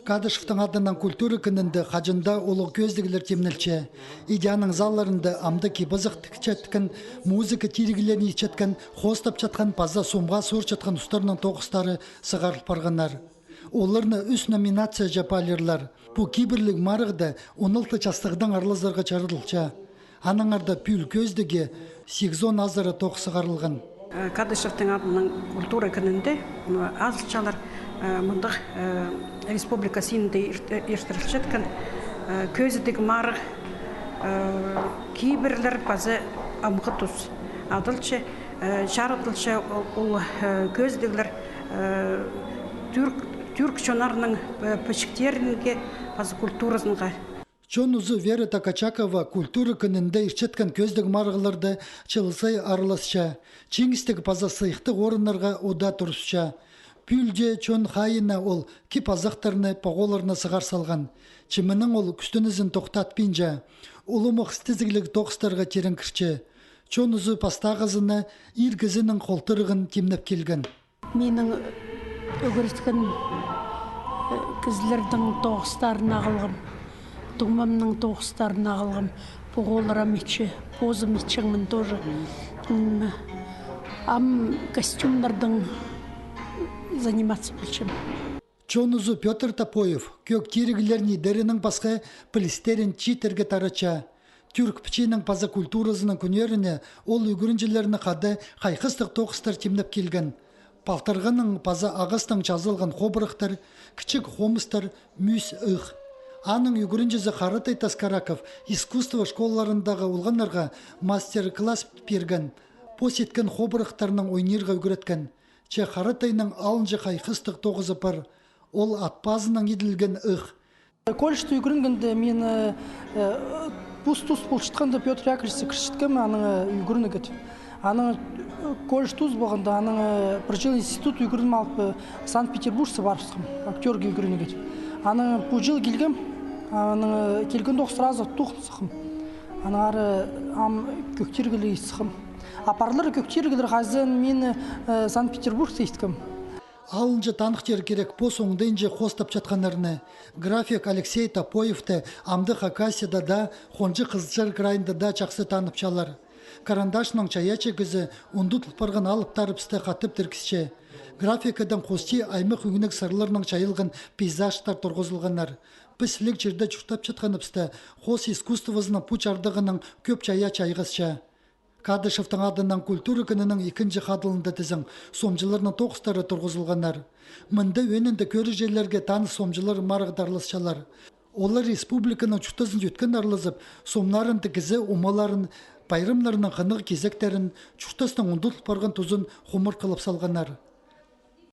Кадышевтың адынан культура күнінде хажында олық көздігілер темнелче. Идеяның залларында амды кибызық тікчеткен, музыка тиригілерін ечеткен, хостап чатқан паза сомға суыр чатқан ұстарының тоқыстары сығарылып барғанар. Оларны үс номинация жапалерлар. Бұ кибірлік марығды 16 жастығдан арлазарға чарылча. Анаңарда пүл көздіге 8 азары тоқ сығарылған. Кадышевтың адының культура күнінде азылчалар мұндық республика синде ертірілшеткен көзідік марық кейбірлер базы амғы тұз. Адылчы, жарытылшы ол көздігілер түрк чонарының пөшіктерінге базы культурасынға. Чон uzу Вера Такачакова культура күнінде ирчеткен көздік марғыларды чылысай арыласча, чеңістік паза сыйықты орынларға ода тұрысча. Пүлде чон хайына ол ки пазақтарыны пағоларына сығар салған. Чымының ол күстінізін тоқтатпинжа, олымық стізігілік тоқыстарға терін кірче. Чон uzу пастағызыны иргізінің қолтырығын кемнеп келген. Менің өгіріткен кізлердің тоқыстарын ағылғым. Думамның тоғыстарына алғым, бұғоларам етші, позым етшіңмін тоже. Ам костюмлардың заниматься білшім. Чон uzу Петр Топоев көк тирігілерні дәрінің басқа пілістерін читерге тарача. Түрк піченің паза культурасының күнеріне ол үгірінжілеріні қады қайқыстық тоқыстар темнеп келген. Палтырғының паза ағыстың жазылған қобырықтар, кічік хомыстар, мүс ұқ. Аның үгірінжізі Қаратай Таскараков искусство школаларындағы олғанларға мастер-класс берген, посеткен хобырықтарының ойнерға үгіреткен. Че Қаратайның алынжы қайқыстық тоғызы бар, ол атпазының еділген ұқ. Колышты үгірінгенде мен пұс-тұс бұлшытқанды Петр Яковлевич кіршіткем аның үгіріні кет. Аның колыштуз болғанда аның бір жыл институт үгірін алып Санкт-Петербургсы барыпсым, актерге үгіріні кет. Аның бұл жыл келгем, аның келген доқ сразу тұқын сықым. Аның ары ам көктергілі сықым. Апарлар көктергілер ғазын мен Санкт-Петербург сейсткім. Алынжы танықтер керек по соңдайынжы қостап жатқанарыны. График Алексей Топоевті амды Хакасияда да, Хонжы Қызылжар крайында да жақсы танып Карандашның чаячы күзі ұнды тұлпарған алып тарыпсты қатып тіркісче. Графикадан қости аймық үңінік сарларының чайылған пейзажтар тұрғызылғанар. Біз лек жерді жүқтап жатқаныпсты қос искусствозының пұч ардығының көп чая чайғызша. Кадышевтың адынан культура күнінің 2-ші қадылында тізің сомжыларының тоқыстары тұрғызылғанар. Мында өнінде көрі жерлерге таныс сомжылар марығдарлысшалар. Олар республиканың чүттізін өткен арлызып, сомнарын тікізі, умаларын, байрымларының қынығы кезектерін, чүттістің ұндыл парған тұзын хұмыр қылып салғанар.